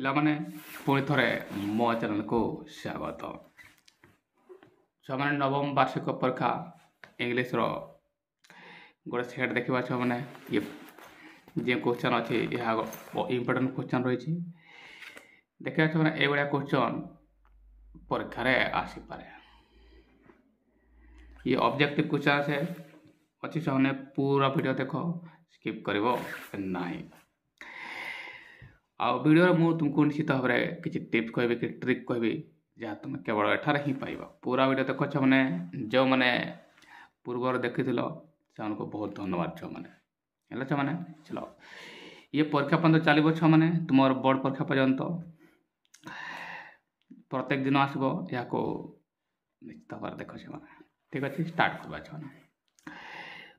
ପିଲାମାନେ ପୁଣି ଥରେ ମୋ ଚ୍ୟାନେଲକୁ ସ୍ୱାଗତ। ଛୁଆମାନେ ନବମ ବାର୍ଷିକ ପରୀକ୍ଷା ଇଂଲିଶର ଗୋଟେ ସେଟ୍ ଦେଖିବା ଛୁଆମାନେ ଇଏ ଯେ କ୍ୱେଶ୍ଚନ୍ ଅଛି ଏହା ଇମ୍ପୋର୍ଟାଣ୍ଟ କ୍ୱେଶ୍ଚନ୍ ରହିଛି। ଦେଖିବା ଛୁଆମାନେ ଏଇଭଳିଆ କ୍ୱେଶ୍ଚନ୍ ପରୀକ୍ଷାରେ ଆସିପାରେ। ये ऑब्जेक्टिव क्वेश्चन है अच्छी छुआने पूरा वीडियो देख स्किप करिवो नहीं। आ वीडियो मु तुमको निश्चित भाव में किसी टिप्स कहबी कि ट्रिक कहबी जहाँ तुम केवल एठार ही पाइब। पूरा वीडियो देख छ मैंने जो मैंने पूर्वर देखी से बहुत धन्यवाद छ मैंने छ मैंने चलो ये परीक्षा पर्यंत चलो छ मैंने तुम बोर्ड परीक्षा पर्यंत प्रत्येक दिन आसब या निश्चित भाव देख छ मैंने ठीक अच्छे स्टार्ट करवा छुआ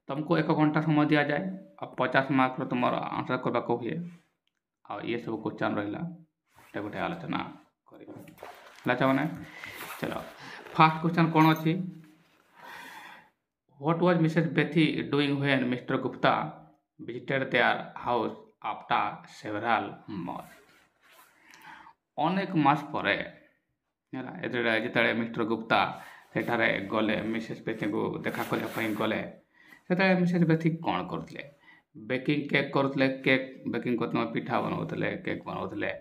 तुमको 1 घंटा समय दि जाए और 50 मार्क तुम आंसर करवा हुए आ ये सब क्वेश्चन रहा गोटे आलोचना कर मैंने चलो फास्ट क्वेश्चन कौन अच्छी what was Mrs Bethy doing when mister Gupta visited their house after सेवराल months. अनेक मास पर जिते मिस्टर गुप्ता सेठारे गले मिसेस बेथी को देखा करने गले से मिसेस बेथी कौन करते बेकिंग केक करते केक बेकिंग करते पिठा बनाते केक बनाते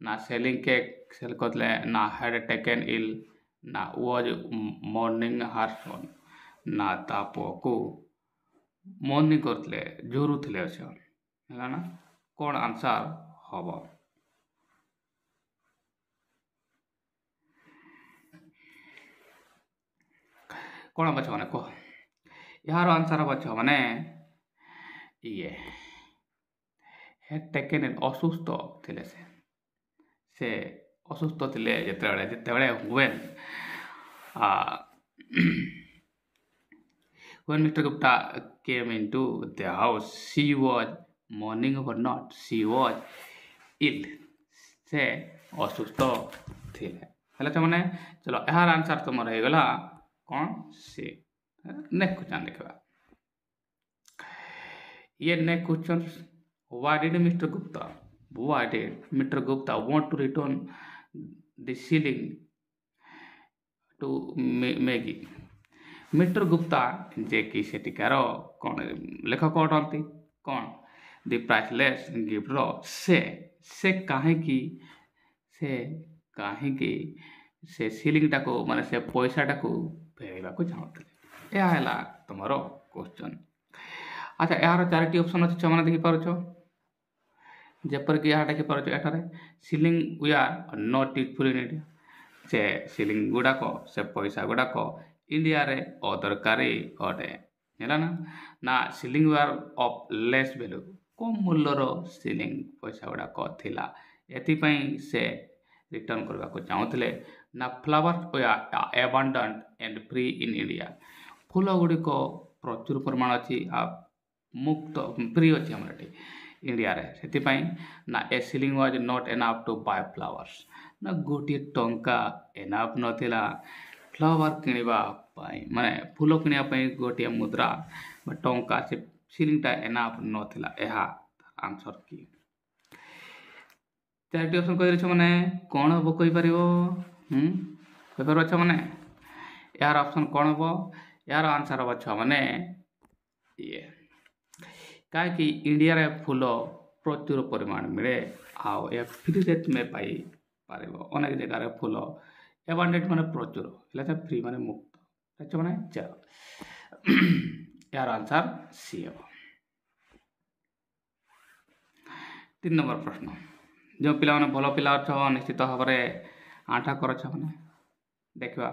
ना सेलिंग केक सेल करते ना हैड टेकन इल ना वाज मॉर्निंग हार्सन ना तापको मॉर्निंग करते झुरुले है ना कौन आंसर हम कौन बच्चा मैंने कह यार आंसर हम छ मैंने ये टेकेन असुस्थ थे से असुस्थ थे जिते हुए when Mr. Gupta came into the house she was mourning or not she was ill से असुस्थ थे मैंने चलो यार आंसर तुम रहीगला कौन सी नेक्स्ट क्वेश्चन देखा ये next question why did Mr. Gupta want to return the ceiling to Maggie? Mister Gupta जे कि सेटिकार कौन लेखक अटंती कौन दि प्राइसलेस गिफ्ट रो से कहीं से सीलिंग टाको माने से पैसा टाको फेरवा को चाहते यह है तुम क्वेश्चन। अच्छा यार 4टी ऑप्शन अच्छे मैंने देखिपार जपर कि यहाँ देखिपार एठारे shilling we are not useful in India से सीलिंग गुड़ाक से पैसा गुड़ाक इंडिया रे अदरकारी अटे है ना shilling we are of less value कम मूल्यर सीलिंग पैसा गुड़ाक थिला एथिपाई से रिटर्न करने को चाहूले ना flowers we are abundant and free in India फूल गुड़िक प्रचुर परिमाण अच्छी मुक्त फ्री अच्छी आम इंडिया रे से ना a shilling was not enough to buy flowers ना गोटे टंका एनाफ नथिला फ्लावर किणवा माने फूल किणवाई गोटे मुद्रा टंका से सीलिंगटा एनाफ नथिला यह आंसर की 4टी ऑप्शन कह मैंने कौन हम कहीपर पेपर अच्छा मैंने यार ऑप्शन कौन हम यार आंसर हम अच्छा मैंने ये कहीं इंडिया रे फूल प्रचुर परिमाण मिले आओ या फ्री रेट में पाई पार अनेक जगह फूल एबंडेंट माने प्रचुर है फ्री माने मुक्त अच्छा मैंने चलो यार आंसर सी है। 3 नंबर प्रश्न जो पिला माने भल पिला छ निश्चित भाव में आठा कर मैंने देखा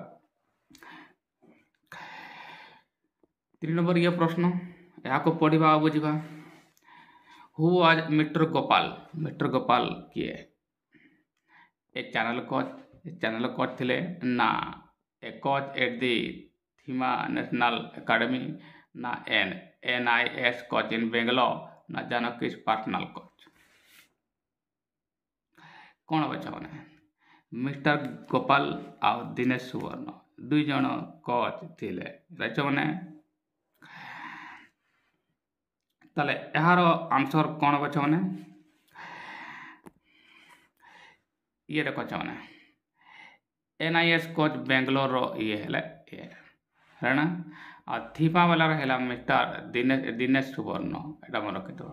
3 नंबर ये प्रश्न यहाँ पढ़ा बुझा हु वाज मिस्टर गोपाल किए ए चैनल कोच थे ना ए कोच एट दी थीमा नेशनल एकेडमी ना NIS कोच इन बेंगलोर ना जानकीज पर्सनल कोच कौन बच्चा मैंने मिस्टर गोपाल आ दिनेश सुवर्ण 2 जन कोच थे मैंने ताले यार आंसर कौन बच्चा मैंने ये देखो छमने NIS कोच बेंगलोर ये हेले ये है ना थीपा वाला हेला मिस्टर दिनेश सुवर्ण एटा मन रखिथो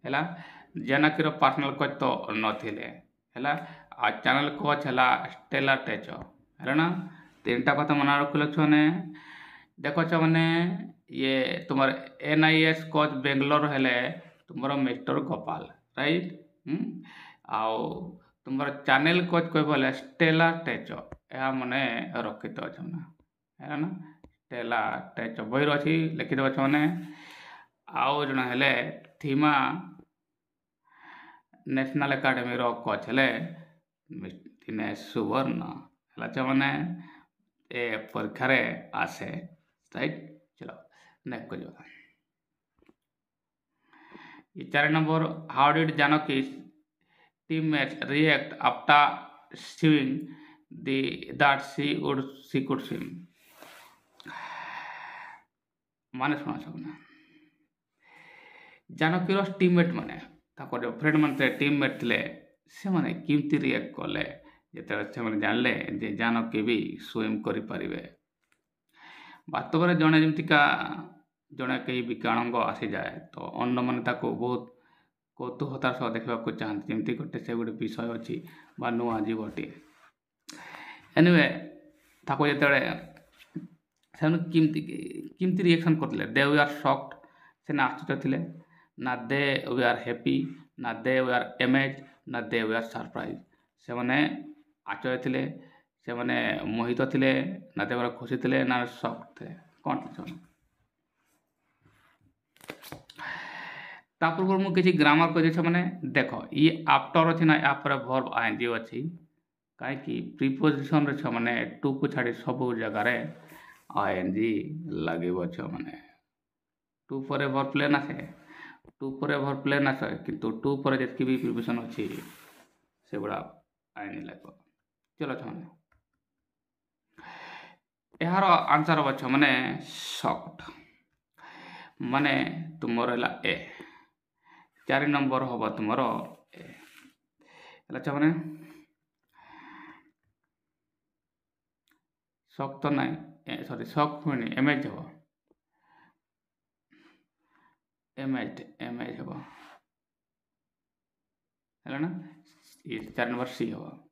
हेला जनकीर पर्सनल कोच तो नथिले हेला आ चैनल कोच हेला स्टेला टेचो है ना तीनटा कथा मन रखिल छने देखो छमने ये तुम्हारे NIS कोच बेंगलोर हेले तुम्हारा मिस्टर गोपाल राइट आओ तुम्हारा चैनल कोच कोई बोले स्टेला टेचो या मने रखित छना है ना स्टेला टेचो बहिर अच्छी लिखिद छने आउ जन हेले थीमा नेशनल एकाडेमी रो कोच हेले दिनेश सुवर्ण हेला छमने ए परीक्षा रे आसे राइट चलो नेक्स्ट को ये 4 number how did Janaki teammates react after seeing that she could swim माने शुणा सबने जानकीर टीममेट माने ताको फ्रेंड माने टीममेट थे से माने केमती रिएक्ट कले जेते से माने जानले जे जानकी भी स्विम करि परिबे वास्तव में जने जमतिका जने कई विकलांग आसी जाए तो अन्य माने ताको बहुत कौतूहलतार सह देखा चाहती जमी गोटे से गोटे विषय अच्छी नुआ जीवटे एनिवे ताको जिते केमती रिएक्शन करते दे वी आर शॉक्ड से ना आश्चर्य थे ना दे वी आर हैप्पी ना दे वी आर एमेज ना दे वी आर सरप्राइज से मैंने आश्चर्य थे से मैंने मोहित थे ना दे खुशी थे ना शॉक्ड थे कौन थे तापूर्व मु किसी ग्रामर को मैंने देख ये आफ्टर अच्छी ना या वर्ब आईएनजी अच्छी कहीं प्रिपोजिशन मैंने टू को छाड़ी सब जगार आईएनजी लगे मैंने टू पर वर्ब प्लेन आसे टू पर वर्ब प्लेन आसे किंतु टू पर जितकी भी प्रिपोजिशन अच्छी से गुड़ा आईएनजी लगे चलो छमने यार आंसर हम मैंने शॉक्ड माने तुमर ए 4 नंबर हम तुमर ए मैंने शक तो ना सॉरी शक हुए एमेज हम एमेज एमेज हम है ना ये 4 नंबर सी हम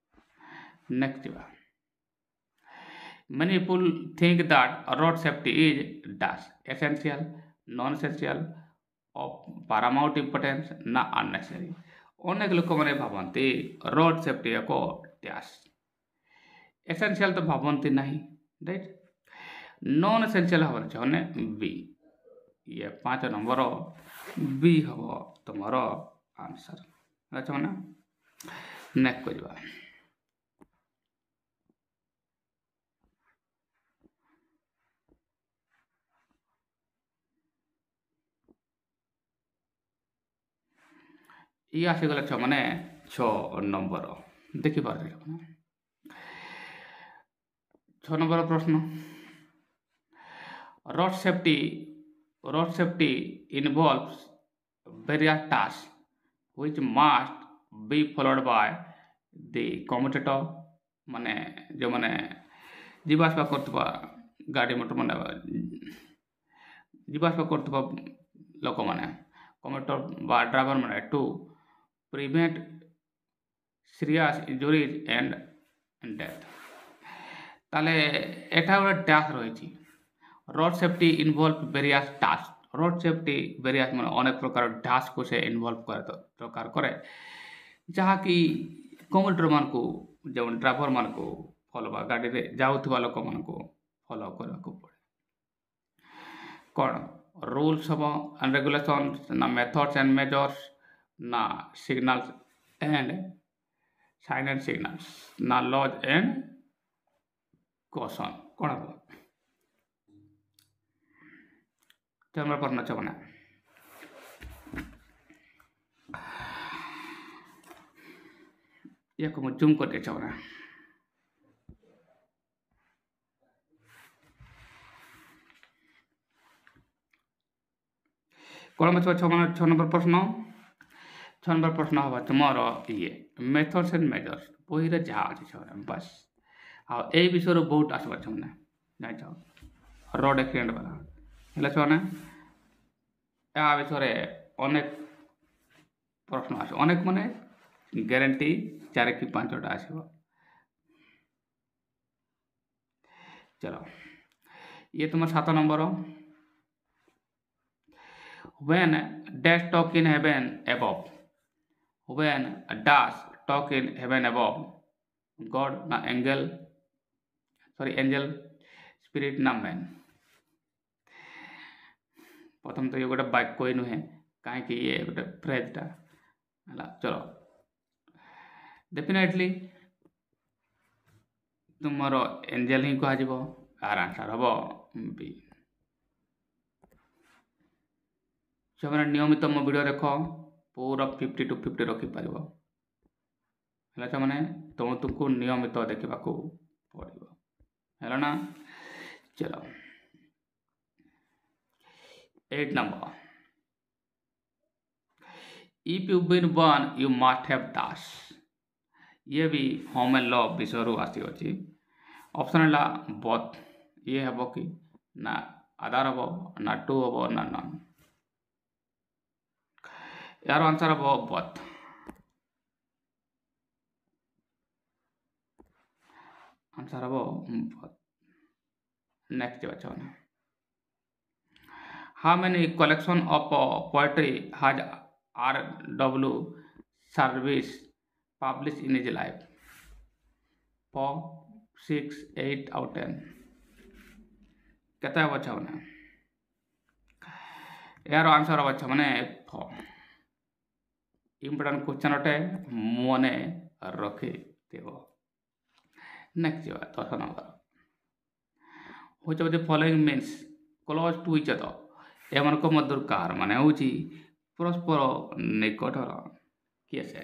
नेक्स्ट जा many people think that road safety is dash essential non-essential of paramount importance ना unnecessary अनेक लोक मैंने भावती रोड सेफ्टी एक डैश एसेंशियल तो भावती नहीं राइट नॉन एसेंशियल हम छने बी ये 5 नंबर बी हम तुम आंसर अच्छा ना नेक्स्ट को जा ये आसीगला मैंने 6 नंबर देखिपार 6 नंबर प्रश्न road safety involves various tasks which must be followed by the commutator माने जो माने जीवासपा करतबा गाड़ी मोटर माने जीवासपा करतबा लोक माने कम्यूटर बा ड्राइवर माने to prevent serious injuries and death ताले एटा गोटे टास्क रही road safety involve various task road safety various मान अनेक प्रकार टास्क को से इन्वॉल्व करे प्रकार करे जहाँकि कम्यूटर मान को जो ड्राइवर मान को फॉलो गाड़ी रे जाउथबा लोक मान को फॉलो करबा को पड़े कौन रूल्स हम एंड रेगुलेशंस ना मेथड्स एंड मेजर्स ना सिग्नल्स एंड साइलेंट सिग्नल्स ना लॉज एंड कॉशन कौन हम चल पढ़ना चाहना ये को जूम करते चाहना कौन 6 नंबर प्रश्न 6 नंबर प्रश्न हम तुमर ये मेथड्स एंड मेजर्स बही रे जहाँ अच्छे छुआ बस आ ए विषय बहुत आसबार छुना जान रोड एक्सीडेंट वाला हेल्ला छुआ या विषय अनेक प्रश्न आस अनेक माने ग्यारंटी 4 कि 5टा आसो चलो ये तुम 7 number when dash talk in heaven above when dash talk in heaven above God na angel spirit na man प्रथम तो ये गोटे वाक्य नुहे कहीं ये गोटे फ्रेजटा है चलो डेफिनेटली तुमर एंजेल ही कह आर आंसर हम बी से नियमित मो वीडियो देख पूरा 50 to 50 रखिपर है तुमको नियमित देखा पड़ो है ना चलो 8 number if you been one you must have दास ये भी होम एंड लव विषय आसी अच्छी ऑप्शन है बथ ये हम कि ना आधार हम ना टू हम ना नन यार आंसर हम बथ आंसर हम बथ नेक्स्ट बच्चा how many collection of poetry has R.W. Service published in his life 4 6 8 out 10 केते बच्चा माने यार आंसर बच्चा माने 4 इंपोर्टेंट क्वेश्चन अटे मने रखी देव next 10 number which of the following means close to each other एमनक मध्य कार माने होची परस्पर निकटर किए से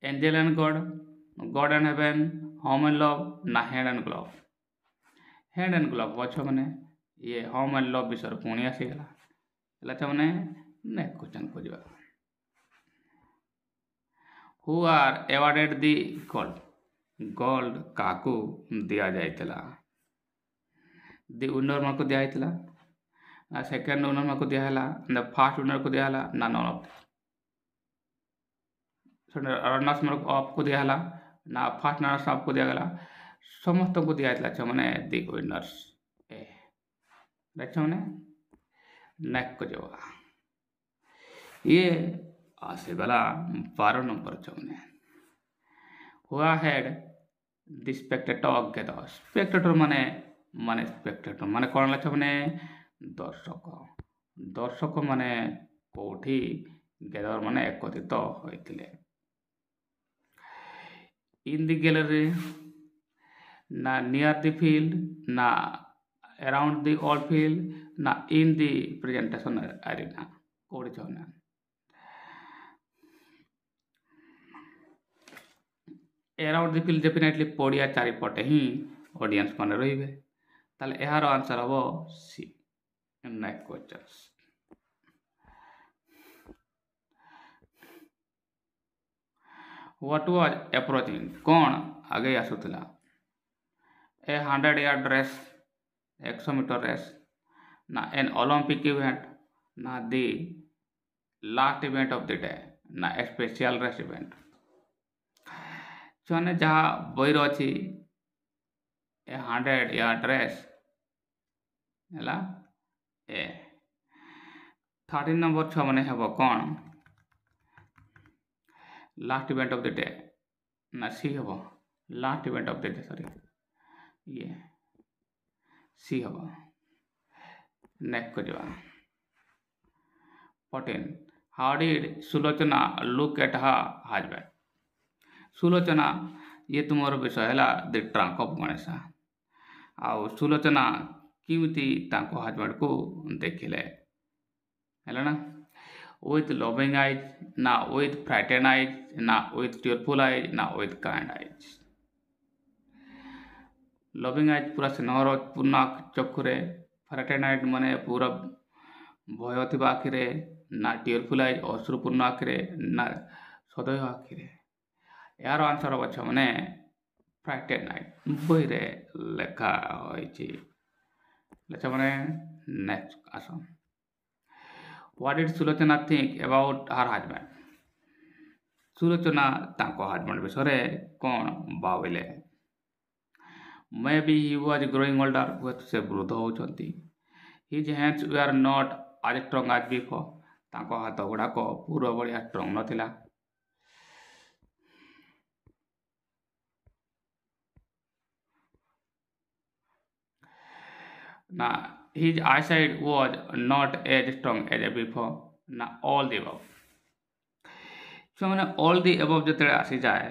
angel and god god and heaven home and love ना हैंड एंड ग्लोव अच्छे मैंने ये होम एंड लव विषय पुणी आसीगला मैंने नेक्स्ट क्वेश्चन खोजा who are awarded the gold काकू दिया जाइतला दी विनर मन को दिया ना सेकेंड विनर मन को दिया ना फर्स्ट विनर को दिया ना नन ऑफ रनर्स मन को दिया ना फर्स्ट रनर्स अप को दिया समस्त को दिया मैंने दी विनर्स ए मैंने नेक्स्ट को जवा ये आसेगला 12 नंबर मैंने हुआ head the spectator gather spectator माने माने स्पेक्टेटर माने कौन लक्ष्य माने दर्शक माने कोठी गेदर माने एकत्रित होइतिले इन द गैलरी ना नियर द फील्ड ना अराउंड द ऑल फील्ड ना इन द प्रेजेंटेशन एरिना कोड़ी छना अराउंड द फील्ड डेफिनेटली पड़िया चारिपटे ही ऑडियंस माने रहिबे ताले एहार आंसर हबो C next question what was approaching कौन आगे आसुतला a 100-yard race 100 metre race ना एन ओलंपिक इवेंट ना the last event of the day ना स्पेशल रेस इवेंट छने जहाँ बईर अच्छी ए 100-yard रेस है ए 13 नंबर 6 मैंने हम कौन last event of the day ना सी हम last event of the day sorry ये सी हम नेक्स्ट को जवा 14 how did Sulochana look at her husband Sulochana ये तुमर विषय है द ट्रंक ऑफ गणेश आउ सुलोचना किमिति तांको हस्बैंड को देखिले है ना with loving eyes ना with frightened eyes ना with tearful eyes ना with kind eyes loving eyes पूरा स्नेहर पूर्ण चक्षुरे frightened eyes माने पूरा भय थिबा आखिरे ନା ଟିୟରଫୁଲ୍ ଆଇଜ୍ ଅଶ୍ରୁପୂର୍ଣ୍ଣ ଆଖିରେ, ନା ସଦୟ ଆଖିରେ। ଏହାର ଆନ୍ସର୍ ହେବ ଛୁଆମାନେ ଫ୍ରାଇଟେନ୍ ନାଇଟ୍ ବହିରେ ଲେଖା ହୋଇଛି। ଛୁଆମାନେ ନେକ୍ସଟ ଆସ। What did Sulochana think about her husband? Sulochana ତାଙ୍କ ହଜବେଣ୍ଡ ବିଷୟରେ କ'ଣ ଭାବିଲେ? Maybe he was growing older, ହୁଏତ ସେ ବୃଦ୍ଧ ହେଉଛନ୍ତି। His hands were not as strong as before, ତାଙ୍କ ହାତ ଗୁଡ଼ାକ ପୂର୍ବ ଭଳିଆ ଷ୍ଟ୍ରଙ୍ଗ ନଥିଲା। ନା his eyesight was not as strong as before, ନା all the above। ଛୁଆମାନେ all the above ଯେତେବେଳେ ଆସିଯାଏ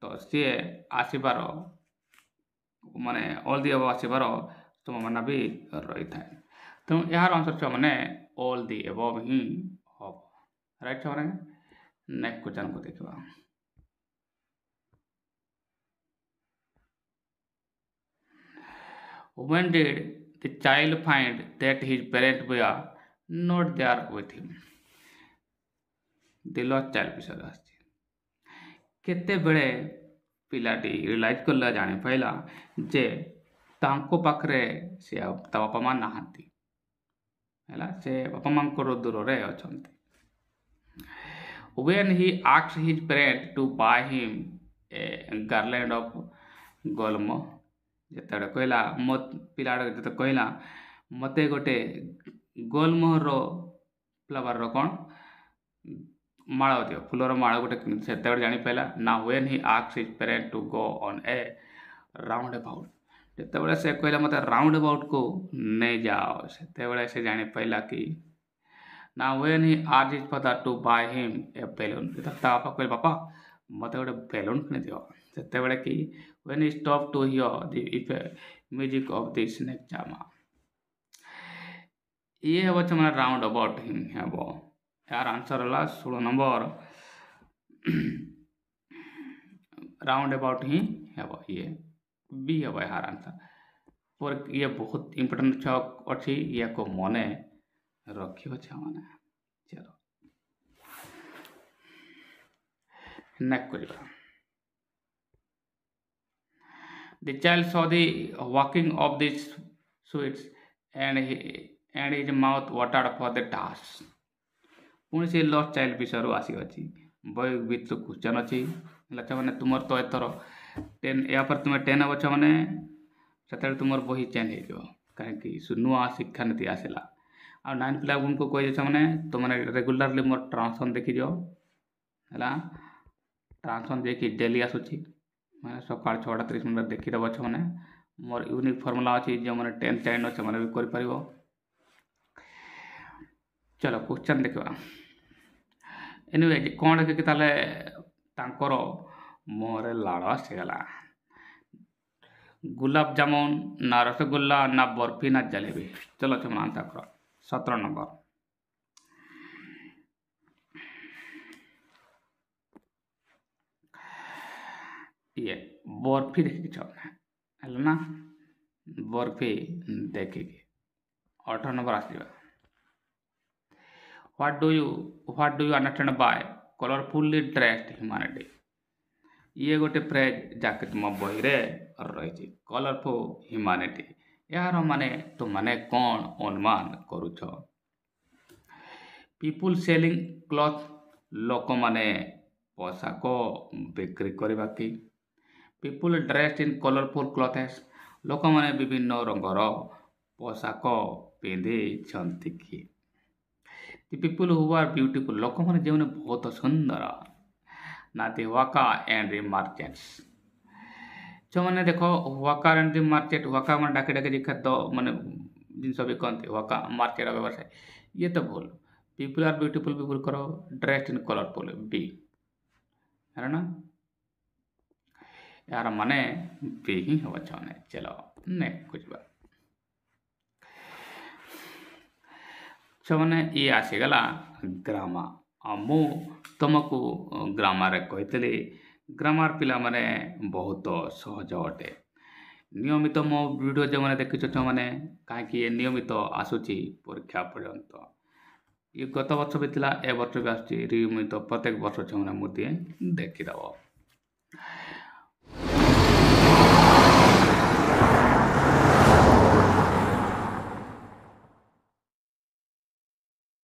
ତ ସିଏ ଆସିବାର ମାନେ all the above ଆସିବାର ସମ୍ଭାବନା ବି ରହିଥାଏ। ତେଣୁ ଏହାର ଆନ୍ସର୍ ଛୁଆମାନେ all the above ହିଁ ହେବ। ରାଇଟ୍ ଛୁଆମାନେ, ନେକ୍ସଟ କ୍ୱେଶ୍ଚନକୁ ଦେଖିବା। When did the child find that his parents were not there with him? The lost child ବିଷୟରେ ଆସିଛି। କେତେବେଳେ ପିଲାଟି ରିଲାଇଜ୍ କଲା, ଜାଣିପାରିଲା ଯେ ତାଙ୍କ ପାଖରେ ସେ ଆଉ ତା ବାପା ମା ନାହାନ୍ତି, ହେଲା, ସେ ବାପା ମାଙ୍କର ଦୂରରେ ଅଛନ୍ତି। When he asked his parents to buy him a garland of golmo, ଯେତେବେଳେ କହିଲା ମୋ ପିଲାଟା ଯେତେବେଳେ କହିଲା ମୋତେ ଗୋଟେ ଗୋଲମୋହର ଫ୍ଲାୱାରର କ'ଣ ମାଳ ଦିଅ, ଫୁଲର ମାଳ ଗୋଟେ, ସେତେବେଳେ ଜାଣିପାରିଲା। ନା when he asked his parents to go on a round about, ଯେତେବେଳେ ସେ କହିଲା ମୋତେ ରାଉଣ୍ଡ ଆବାଉଟକୁ ନେଇଯାଅ, ସେତେବେଳେ ସେ ଜାଣିପାରିଲା କି ନା when he asked his father to buy him a balloon, ଯେତେବେଳେ ତା ବାପା କହିଲେ ବାପା ମୋତେ ଗୋଟେ ବେଲୁନ୍ କିଣିଦିଅ, ସେତେବେଳେ କି when he stopped to hear the music of the snake charmer, ଇଏ ହେବ ସେମାନେ ରାଉଣ୍ଡ ଆବାଉଟ ହିଁ ହେବ। ଏହାର ଆନ୍ସର୍ ହେଲା 16 ନମ୍ବର ରାଉଣ୍ଡ ଆବାଉଟ ହିଁ ହେବ, ଇଏ ବି ହେବ ଏହାର ଆନ୍ସର୍। ଇଏ ବହୁତ ଇମ୍ପୋର୍ଟାଣ୍ଟ ଅଛି, ୟାକୁ ମନେ ରଖିବ ଛୁଆମାନେ। ଚାଲ ନେକ୍ସଟ କରିବା। The child saw the walking of the sweets and his mouth watered for the task। ପୁଣି ସେ ଲଷ୍ଟ ଚାଇଲ୍ଡ ବିଷୟରୁ ଆସିଅଛି। ବହି ଭିତରୁ କ୍ୱେଶ୍ଚନ୍ ଅଛି, ହେଲା ଛୁଆମାନେ ତୁମର ତ ଏଥର 10, ଏହା ପରେ ତୁମେ 10 ହେବ ଛୁଆମାନେ, ସେତେବେଳେ ତୁମର ବହି ଚେଞ୍ଜ ହେଇଯିବ, କାହିଁକି ନୂଆ ଶିକ୍ଷାନୀତି ଆସିଲା। ଆଉ 9 ପିଲାମାନଙ୍କୁ କହିଲେ ଛୁଆମାନେ ତୁମମାନେ ରେଗୁଲାରଲି ମୋର ଟ୍ରାନ୍ସଫର୍ମ ଦେଖିଦିଅ, ହେଲା, ଟ୍ରାନ୍ସଫର୍ମ ଦେଇକି ଡେଲି ଆସୁଛି, ମାନେ ସକାଳ 6:30 ଦେଖିଦେବ ଛୁଆମାନେ। ମୋର ୟୁନିକ୍ ଫର୍ମୁଲା ଅଛି, ଯେଉଁମାନେ 10th ଚାଇଲ୍ଡ ସେମାନେ ବି କରିପାରିବ। ଚलो କ୍ୱେଶ୍ଚନ୍ ଦେଖିବା। ଏନିୱେ କ'ଣ ଦେଖିକି ତାହେଲେ ତାଙ୍କର ମୁହଁରେ ଲାଳ ଆସିଗଲା। ଗୁଲାବ ଜାମୁନ, ନା ରସଗୋଲା, ନା ବର୍ଫି, ନା ଜଲେବି? ଚलो ସେମାନେ ଆନ୍ସର୍ କର। 17 ନମ୍ବର। ଇଏ ବର୍ଫି ଦେଖିକି ଛୁଆମାନେ, ହେଲା ନା, ବର୍ଫି ଦେଖିକି। 18 number ଆସିଯିବା। What do you understand by colorfully dressed humanity? ଇଏ ଗୋଟେ ଫ୍ରେଜ୍ ଯାହାକି ତୁମ ବହିରେ ରହିଛି, କଲରଫୁଲ୍ ହ୍ୟୁମାନିଟି। ଏହାର ମାନେ ତୁମମାନେ କ'ଣ ଅନୁମାନ କରୁଛ? ପିପୁଲ୍ ସେଲିଂ କ୍ଲଥ୍, ଲୋକମାନେ ପୋଷାକ ବିକ୍ରି କରିବା କି? ପିପୁଲ୍ ଡ୍ରେସ୍ଡ ଇନ୍ କଲରଫୁଲ୍ କ୍ଲଥେସ୍, ଲୋକମାନେ ବିଭିନ୍ନ ରଙ୍ଗର ପୋଷାକ ପିନ୍ଧିଛନ୍ତି କି? ଦି ପିପୁଲ୍ ହୁ ଆର୍ ବ୍ୟୁଟିଫୁଲ୍, ଲୋକମାନେ ଯେଉଁମାନେ ବହୁତ ସୁନ୍ଦର, ନା ଦି ୱାକା ଆଣ୍ଡ ଦି ମାର୍ଚେଣ୍ଟସ୍? ଯେଉଁମାନେ ଦେଖ ୱାକା ଆଣ୍ଡ ଦି ମାର୍ଚେଣ୍ଟ, ୱାକା ମାନେ ଡାକି ଡାକି ଖାଦ୍ୟ ମାନେ ଜିନିଷ ବିକନ୍ତି, ୱାକା ମାର୍ଚେଣ୍ଟ ବ୍ୟବସାୟ, ଇଏ ତ ଭୁଲ। ପିପୁଲ୍ ଆର୍ ବ୍ୟୁଟିଫୁଲ୍ ପିପୁଲ୍ କର, ଡ୍ରେସ୍ଡ ଇନ୍ କଲରଫୁଲ୍ ବି, ହେଲା ନା, ଏହାର ମାନେ ବି ହିଁ ହେବ ଛୁଆମାନେ। ଚାଲ ନେକ୍ସଟକୁ ଯିବା। ଛୁଆମାନେ ଇଏ ଆସିଗଲା ଗ୍ରାମାର। ମୁଁ ତୁମକୁ ଗ୍ରାମାରରେ କହିଥିଲି, ଗ୍ରାମାର ପିଲାମାନେ ବହୁତ ସହଜ ଅଟେ। ନିୟମିତ ମୋ ଭିଡ଼ିଓ ଯେଉଁମାନେ ଦେଖିଛ ଛୁଆମାନେ, କାହିଁକି ଏ ନିୟମିତ ଆସୁଛି ପରୀକ୍ଷା ପର୍ଯ୍ୟନ୍ତ, ଇ ଗତ ବର୍ଷ ବି ଥିଲା, ଏ ବର୍ଷ ବି ଆସୁଛି ରିୟୁମିତ ପ୍ରତ୍ୟେକ ବର୍ଷ ଛୁଆମାନେ ମୁଦିଏ ଦେଖିଦେବ।